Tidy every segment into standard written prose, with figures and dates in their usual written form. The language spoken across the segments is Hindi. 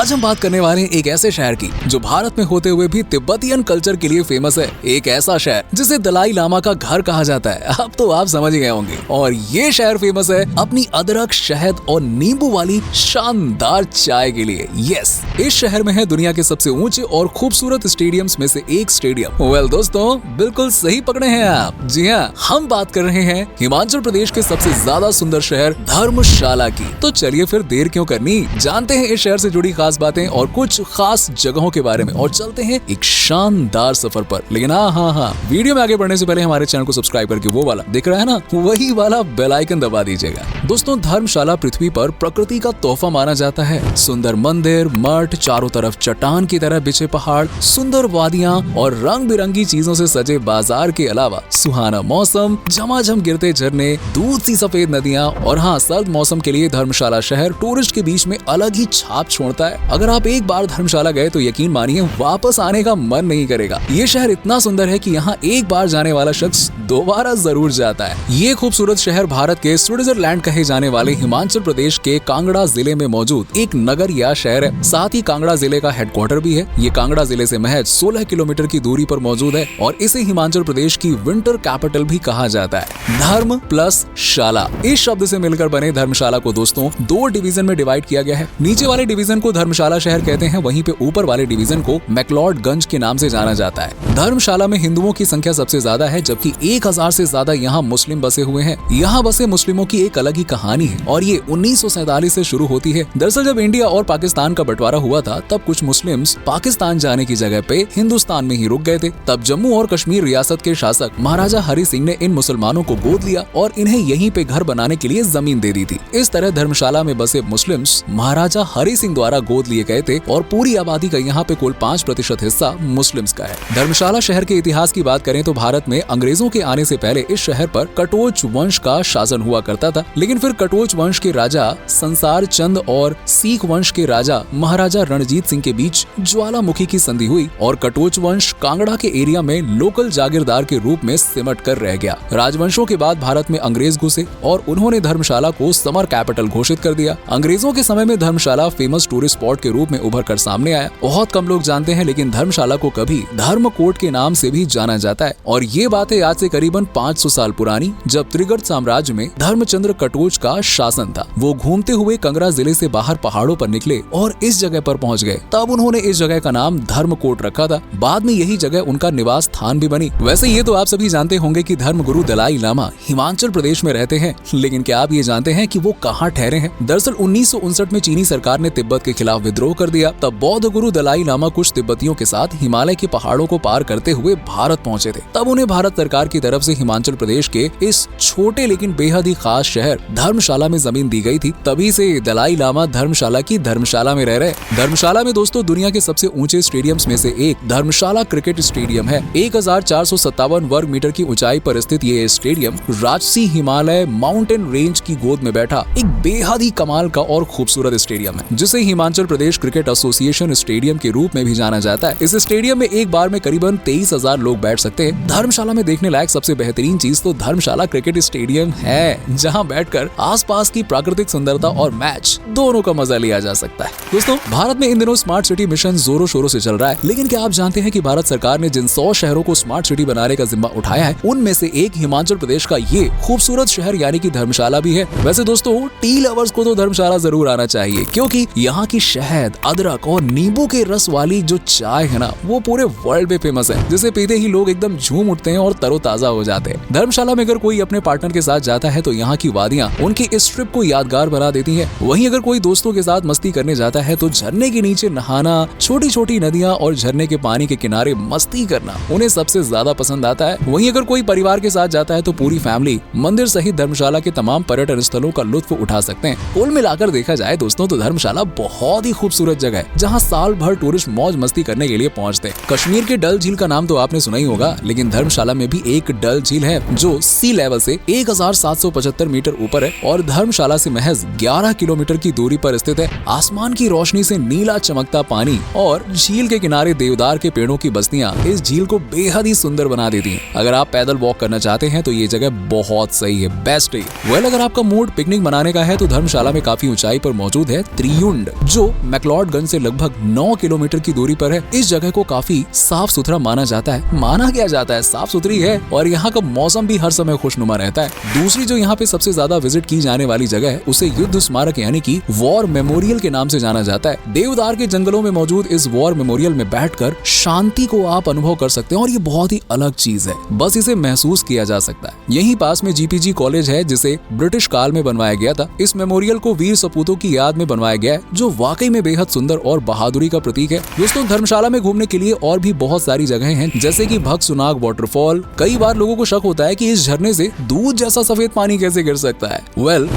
आज हम बात करने वाले हैं एक ऐसे शहर की जो भारत में होते हुए भी तिब्बतियन कल्चर के लिए फेमस है। एक ऐसा शहर जिसे दलाई लामा का घर कहा जाता है। अब तो आप समझ गए होंगे। और ये शहर फेमस है अपनी अदरक, शहद और नींबू वाली शानदार चाय के लिए। यस, इस शहर में है दुनिया के सबसे ऊंचे और खूबसूरत स्टेडियम्स में से एक स्टेडियम। वेल दोस्तों, बिल्कुल सही पकड़े हैं आप। जी हाँ, हम बात कर रहे हैं हिमाचल प्रदेश के सबसे ज्यादा सुंदर शहर धर्मशाला की। तो चलिए फिर देर क्यों करनी, जानते हैं इस शहर से जुड़ी खास बातें और कुछ खास जगहों के बारे में और चलते हैं एक शानदार सफर पर। लेकिन हाँ, वीडियो में आगे बढ़ने से पहले हमारे चैनल को सब्सक्राइब करके वो वाला दिख रहा है ना, वही वाला बेल आइकन दबा दीजिएगा। दोस्तों, धर्मशाला पृथ्वी पर प्रकृति का तोहफा माना जाता है। सुंदर मंदिर, मठ, चारों तरफ चट्टान की तरह बिछे पहाड़, सुंदर वादियां और रंग बिरंगी चीजों से सजे बाजार के अलावा सुहाना मौसम, झमाझम गिरते झरने, दूध सी सफेद नदियां और हाँ, सर्द मौसम के लिए धर्मशाला शहर टूरिस्ट के बीच में अलग ही छाप छोड़ता है। अगर आप एक बार धर्मशाला गए तो यकीन मानिए वापस आने का मन नहीं करेगा। ये शहर इतना सुंदर है कि यहाँ एक बार जाने वाला शख्स दोबारा जरूर जाता है। ये खूबसूरत शहर भारत के स्विट्जरलैंड कहे जाने वाले हिमाचल प्रदेश के कांगड़ा जिले में मौजूद एक नगर या शहर है। साथ ही कांगड़ा जिले का हेडक्वार्टर भी है। ये कांगड़ा जिले से महज 16 किलोमीटर की दूरी पर मौजूद है और इसे हिमाचल प्रदेश की विंटर कैपिटल भी कहा जाता है। धर्म प्लस शाला, इस शब्द से मिलकर बने धर्मशाला को दोस्तों 2 डिवीजन में डिवाइड किया गया है। नीचे वाले डिवीजन को धर्मशाला शहर कहते हैं, वहीं पे ऊपर वाले डिवीजन को मैक्लॉडगंज के नाम से जाना जाता है। धर्मशाला में हिंदुओं की संख्या सबसे ज्यादा है, जबकि 1000 से ज्यादा यहाँ मुस्लिम बसे हुए हैं। यहाँ बसे मुस्लिमों की एक अलग ही कहानी है और ये 1947 से शुरू होती है। दरअसल जब इंडिया और पाकिस्तान का बंटवारा हुआ था तब कुछ मुस्लिम्स पाकिस्तान जाने की जगह पे हिंदुस्तान में ही रुक गए थे। तब जम्मू और कश्मीर रियासत के शासक महाराजा हरि सिंह ने इन मुसलमानों को गोद लिया और इन्हें यहीं पे घर बनाने के लिए जमीन दे दी थी। इस तरह धर्मशाला में बसे मुस्लिम्स महाराजा हरि सिंह द्वारा गोद लिए गए थे और पूरी आबादी का यहाँ पे कुल 5% हिस्सा मुस्लिम्स का है। धर्मशाला शहर के इतिहास की बात करें तो भारत में अंग्रेजों के आने से पहले इस शहर पर कटोच वंश का शासन हुआ करता था। लेकिन फिर कटोच वंश के राजा संसार चंद और सिख वंश के राजा महाराजा रणजीत सिंह के बीच ज्वालामुखी की संधि हुई और कटोच वंश कांगड़ा के एरिया में लोकल जागीरदार के रूप में सिमट कर रह गया। राजवंशों के बाद भारत में अंग्रेज घुसे और उन्होंने धर्मशाला को समर कैपिटल घोषित कर दिया। अंग्रेजों के समय में धर्मशाला फेमस टूरिस्ट स्पॉट के रूप में उभर कर सामने आया। बहुत कम लोग जानते हैं, लेकिन धर्मशाला को कभी धर्मकोट के नाम से भी जाना जाता है। और ये बात है आज से करीबन 500 साल पुरानी, जब त्रिगढ़ साम्राज्य में धर्मचंद्र कटोच का शासन था। वो घूमते हुए कंगरा जिले से बाहर पहाड़ों पर निकले और इस जगह पर पहुंच गए। तब उन्होंने इस जगह का नाम धर्मकोट रखा था। बाद में यही जगह उनका निवास स्थान भी बनी। वैसे ये तो आप सभी जानते होंगे कि धर्मगुरु दलाई लामा हिमाचल प्रदेश में रहते हैं, लेकिन क्या आप ये जानते हैं कि वो कहाँ ठहरे हैं? दरअसल 1959 में चीनी सरकार ने तिब्बत के खिलाफ विद्रोह कर दिया। तब बौद्ध गुरु दलाई लामा कुछ तिब्बतियों के साथ हिमालय के पहाड़ों को पार करते हुए भारत पहुंचे थे। तब उन्हें भारत सरकार की तरफ से हिमाचल प्रदेश के इस छोटे लेकिन बेहद ही खास शहर धर्मशाला में जमीन दी गई थी। तभी से दलाई लामा धर्मशाला की धर्मशाला में रह रहे। धर्मशाला में दोस्तों दुनिया के सबसे ऊंचे स्टेडियम्स में से एक धर्मशाला क्रिकेट स्टेडियम है। 1457 वर्ग मीटर की ऊंचाई पर स्थित ये स्टेडियम राजसी हिमालय माउंटेन रेंज की गोद में बैठा एक बेहद ही कमाल का और खूबसूरत स्टेडियम है, जिसे Himachal Pradesh cricket association stadium के रूप में भी जाना जाता है। इस स्टेडियम में एक बार में करीबन 23,000 लोग बैठ सकते हैं। धर्मशाला में देखने लायक सबसे बेहतरीन चीज तो धर्मशाला क्रिकेट स्टेडियम है, जहां बैठकर आसपास की प्राकृतिक सुंदरता और मैच दोनों का मजा लिया जा सकता है। दोस्तों, भारत में इन दिनों स्मार्ट सिटी मिशन जोरों शोरों से चल रहा है, लेकिन क्या आप जानते हैं कि भारत सरकार ने जिन 100 शहरों को स्मार्ट सिटी बनाने का जिम्मा उठाया है, उनमें से एक हिमाचल प्रदेश का ये खूबसूरत शहर यानी कि धर्मशाला भी है। वैसे दोस्तों, टी लवर्स को तो धर्मशाला जरूर आना चाहिए, क्योंकि यहाँ की शहद, अदरक और नींबू के रस वाली जो चाय है ना, वो पूरे वर्ल्ड में फेमस है, जिसे पीते ही लोग एकदम झूम उठते हैं और तरोताजा हो जाते हैं। धर्मशाला में अगर कोई अपने पार्टनर के साथ जाता है तो यहाँ की वादियां उनकी इस ट्रिप को यादगार बना देती हैं। वहीं अगर कोई दोस्तों के साथ मस्ती करने जाता है तो झरने के नीचे नहाना, छोटी छोटी नदियां और झरने के पानी के किनारे मस्ती करना उन्हें सबसे ज्यादा पसंद आता है। वहीं अगर कोई परिवार के साथ जाता है तो पूरी फैमिली मंदिर सहित धर्मशाला के तमाम पर्यटन स्थलों का लुत्फ उठा सकते हैं। कुल मिलाकर देखा जाए दोस्तों तो धर्मशाला बहुत ही खूबसूरत जगह है, जहाँ साल भर टूरिस्ट मौज मस्ती करने के लिए पहुँचते हैं। कश्मीर के डल झील का नाम तो आपने सुना ही होगा, लेकिन धर्मशाला में भी एक डल झील है जो सी लेवल से 1775 मीटर ऊपर है और धर्मशाला से महज 11 किलोमीटर की दूरी पर स्थित है। आसमान की रोशनी से नीला चमकता पानी और झील के किनारे देवदार के पेड़ों की बस्तियां इस झील को बेहद ही सुंदर बना देती हैं। अगर आप पैदल वॉक करना चाहते हैं तो ये जगह बहुत सही है, बेस्ट है। वेल, अगर आपका मूड पिकनिक मनाने का है तो धर्मशाला में काफी ऊंचाई पर मौजूद है त्रियुंड, जो जो मैक्लोडगंज से लगभग 9 किलोमीटर की दूरी पर है। इस जगह को काफी साफ सुथरा माना जाता है। माना क्या जाता है, साफ सुथरी है और यहाँ का मौसम भी हर समय खुशनुमा रहता है। दूसरी जो यहाँ पे सबसे ज्यादा विजिट की जाने वाली जगह है उसे युद्ध स्मारक यानी कि वॉर मेमोरियल के नाम से जाना जाता है। देवदार के जंगलों में मौजूद इस वॉर मेमोरियल में बैठकर शांति को आप अनुभव कर सकते हैं और ये बहुत ही अलग चीज है, बस इसे महसूस किया जा सकता है। यहीं पास में जीपीजी कॉलेज है जिसे ब्रिटिश काल में बनवाया गया था। इस मेमोरियल को वीर सपूतों की याद में बनवाया गया है जो वाकई में बेहद सुंदर और बहादुरी का प्रतीक है। दोस्तों धर्मशाला में घूमने के लिए और भी बहुत सारी जगहें हैं जैसे कि भक्सुनाग वाटरफॉल। कई बार लोगों को शक होता है कि इस झरने से दूध जैसा सफेद पानी कैसे गिर सकता है।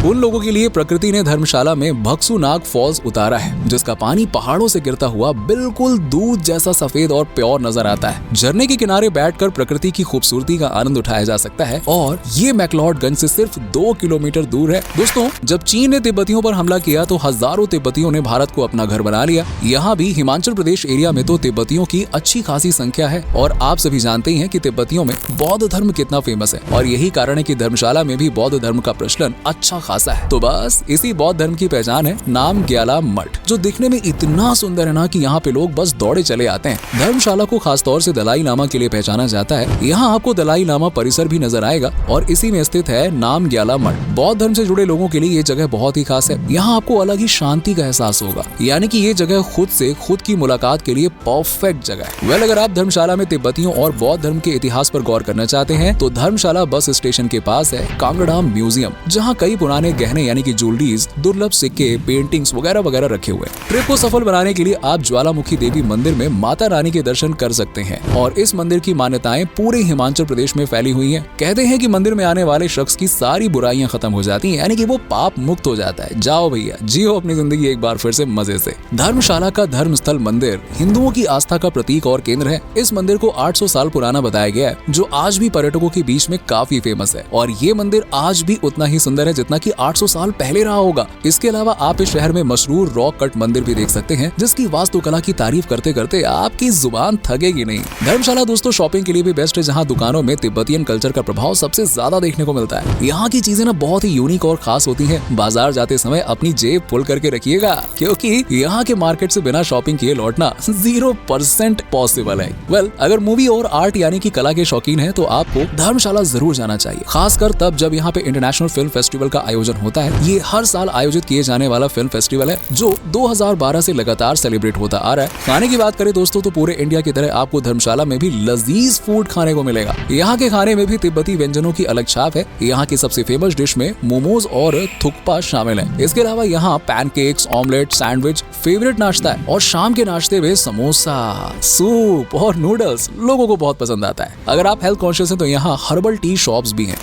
उन लोगों के लिए प्रकृति ने धर्मशाला में भक्सुनाग फॉल्स उतारा है जिसका पानी पहाड़ों से गिरता हुआ बिल्कुल दूध जैसा सफेद और प्योर नजर आता है। झरने के किनारे बैठकर प्रकृति की खूबसूरती का आनंद उठाया जा सकता है और ये मैक्लोडगंज से सिर्फ 2 किलोमीटर दूर है। दोस्तों जब चीन ने तिब्बतियों पर हमला किया तो हजारों तिब्बतियों ने भारत को अपना घर बना लिया। यहाँ भी हिमाचल प्रदेश एरिया में तो तिब्बतियों की अच्छी खासी संख्या है और आप सभी जानते ही हैं कि तिब्बतियों में बौद्ध धर्म कितना फेमस है और यही कारण है कि धर्मशाला में भी बौद्ध धर्म का प्रचलन अच्छा खासा है। तो बस इसी बौद्ध धर्म की पहचान है नामग्याला मठ जो दिखने में इतना सुंदर है ना कि यहाँ पे लोग बस दौड़े चले आते हैं। धर्मशाला को खासतौर से दलाई लामा के लिए पहचाना जाता है। यहाँ आपको दलाई लामा परिसर भी नजर आएगा और इसी में स्थित है नामग्याला मठ। बौद्ध धर्म से जुड़े लोगों के लिए ये जगह बहुत ही खास है। यहाँ आपको अलग ही शांति का एहसास होगा, यानी कि ये जगह खुद की मुलाकात के लिए परफेक्ट जगह है। अगर आप धर्मशाला में तिब्बतियों और बौद्ध धर्म के इतिहास पर गौर करना चाहते हैं तो धर्मशाला बस स्टेशन के पास है कांगड़ा म्यूजियम जहाँ कई पुराने गहने यानी कि ज्वेलरीज, दुर्लभ सिक्के, पेंटिंग्स वगैरह वगैरह रखे हुए। ट्रिप को सफल बनाने के लिए आप ज्वालामुखी देवी मंदिर में माता रानी के दर्शन कर सकते हैं और इस मंदिर की मान्यताएं पूरे हिमाचल प्रदेश में फैली हुई हैं। कहते हैं कि मंदिर में आने वाले शख्स की सारी बुराइयां खत्म हो जाती हैं, यानी कि वो पाप मुक्त हो जाता है। जाओ भैया, जियो अपनी जिंदगी एक बार फिर से मजे से। धर्मशाला का धर्मस्थल मंदिर हिंदुओं की आस्था का प्रतीक और केंद्र है। इस मंदिर को 800 साल पुराना बताया गया है जो आज भी पर्यटकों के बीच में काफी फेमस है और ये मंदिर आज भी उतना ही सुंदर है जितना कि 800 साल पहले रहा होगा। इसके अलावा आप इस शहर में मशहूर रॉक कट मंदिर भी देख सकते हैं जिसकी वास्तुकला की तारीफ करते करते आपकी जुबान थकेगी नहीं। धर्मशाला दोस्तों शॉपिंग के लिए भी बेस्ट है जहाँ दुकानों में तिब्बतियन कल्चर का प्रभाव सबसे ज्यादा देखने को मिलता है। यहाँ की चीजें ना बहुत ही यूनिक और खास होती है। बाजार जाते समय अपनी जेब फुल करके रखिएगा क्योंकि यहाँ के मार्केट से बिना शॉपिंग किए लौटना 0% पॉसिबल है। अगर मूवी और आर्ट यानी कि कला के शौकीन हैं तो आपको धर्मशाला जरूर जाना चाहिए, खासकर तब जब यहाँ पे इंटरनेशनल फिल्म फेस्टिवल का आयोजन होता है। ये हर साल आयोजित किए जाने वाला फिल्म फेस्टिवल है जो 2012 से लगातार सेलिब्रेट होता आ रहा है। खाने की बात करें दोस्तों तो पूरे इंडिया की तरह आपको धर्मशाला में भी लजीज फूड खाने को मिलेगा। यहाँ के खाने में भी तिब्बती व्यंजनों की अलग छाप है। यहाँ की सबसे फेमस डिश में मोमोज और थुक्पा शामिल है। इसके अलावा यहाँ पैनकेक्स, ऑमलेट, सैंडविच फेवरेट नाश्ता है और शाम के नाश्ते में समोसा, सूप और नूडल्स लोगों को बहुत पसंद आता है। अगर आप हेल्थ कॉन्शियस हैं तो यहाँ हर्बल टी शॉप्स भी हैं।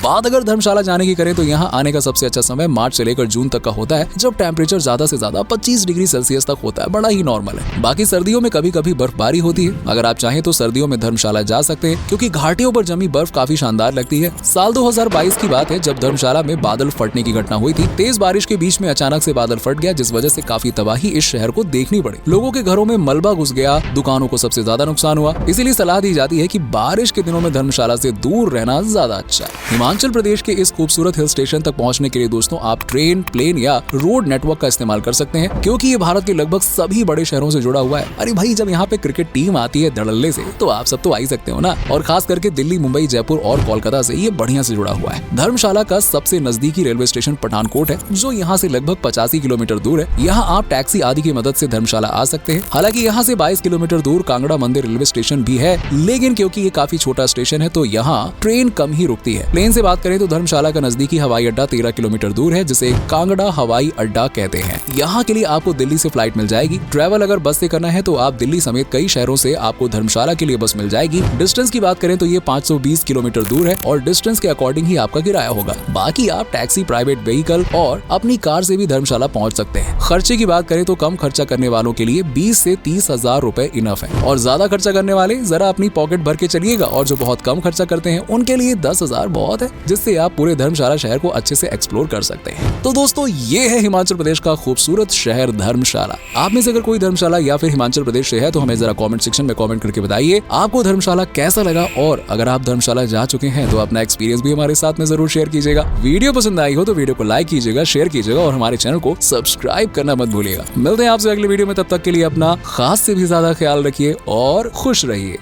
बात अगर धर्मशाला जाने की करें तो यहाँ आने का सबसे अच्छा समय मार्च से लेकर जून तक का होता है जब टेम्परेचर ज्यादा से ज्यादा 25 डिग्री सेल्सियस तक होता है, बड़ा ही नॉर्मल है। बाकी सर्दियों में कभी कभी बर्फबारी होती है। अगर आप चाहें तो सर्दियों में धर्मशाला जा सकते हैं क्योंकि घाटियों पर जमी बर्फ काफी शानदार लगती है। साल 2022 की बात है जब धर्मशाला में बादल फटने की घटना हुई थी। तेज बारिश के बीच में अचानक से बादल फट गया जिस वजह से काफी तबाही इस शहर को देखनी पड़ी। लोगों के घरों में मलबा घुस गया, दुकानों को सबसे ज्यादा नुकसान हुआ। इसीलिए सलाह दी जाती है कि बारिश के दिनों में धर्मशाला से दूर रहना ज्यादा अच्छा है। हिमाचल प्रदेश के इस खूबसूरत हिल स्टेशन तक पहुंचने के लिए दोस्तों आप ट्रेन, प्लेन या रोड नेटवर्क का इस्तेमाल कर सकते हैं क्योंकि ये भारत के लगभग सभी बड़े शहरों से जुड़ा हुआ है। अरे भाई, जब यहाँ पे क्रिकेट टीम आती है धड़ल्ले से तो आप सब तो आ ही सकते हो ना। और खास करके दिल्ली, मुंबई, जयपुर और कोलकाता से ये बढ़िया से जुड़ा हुआ है। धर्मशाला का सबसे नजदीकी रेलवे स्टेशन पठानकोट है जो यहाँ से लगभग 85 किलोमीटर दूर है। यहाँ आप टैक्सी आदि की मदद से धर्मशाला आ सकते हैं। हालांकि यहाँ से 22 किलोमीटर दूर कांगड़ा मंदिर रेलवे स्टेशन भी है, लेकिन क्योंकि ये काफी छोटा स्टेशन है तो यहाँ ट्रेन कम ही रुकती है। प्लेन से बात करें तो धर्मशाला का नजदीकी हवाई अड्डा 13 किलोमीटर दूर है जिसे कांगड़ा हवाई अड्डा कहते हैं। यहाँ के लिए आपको दिल्ली से फ्लाइट मिल जाएगी। ट्रैवल अगर बस से करना है तो आप दिल्ली समेत कई शहरों से आपको धर्मशाला के लिए बस मिल जाएगी। डिस्टेंस की बात करें तो ये 520 किलोमीटर दूर है और डिस्टेंस के अकॉर्डिंग ही आपका किराया होगा। बाकी आप टैक्सी, प्राइवेट व्हीकल और अपनी कार से भी धर्मशाला पहुँच सकते हैं। खर्चे की बात करें तो कम खर्चा करने वालों के लिए 20 से 30 हजार रुपए इनफ है और ज्यादा खर्चा करने वाले जरा अपनी पॉकेट भर के चलिएगा और जो बहुत कम खर्चा करते हैं उनके लिए 10,000 बहुत है, जिससे आप पूरे धर्मशाला शहर को अच्छे से एक्सप्लोर कर सकते हैं। तो दोस्तों ये है हिमाचल प्रदेश का खूबसूरत शहर धर्मशाला। आप में से अगर कोई धर्मशाला या फिर हिमाचल प्रदेश से है तो हमें जरा कमेंट सेक्शन में कमेंट करके बताइए आपको धर्मशाला कैसा लगा और अगर आप धर्मशाला जा चुके हैं तो अपना एक्सपीरियंस भी हमारे साथ में जरूर शेयर कीजिएगा। वीडियो पसंद आई हो तो वीडियो को लाइक कीजिएगा, शेयर कीजिएगा और हमारे चैनल को सब्सक्राइब करना मत भूलिएगा। मिलते हैं आपसे अगले वीडियो में, तब तक के लिए अपना खास से भी ज्यादा ख्याल रखिए और खुश रहिए।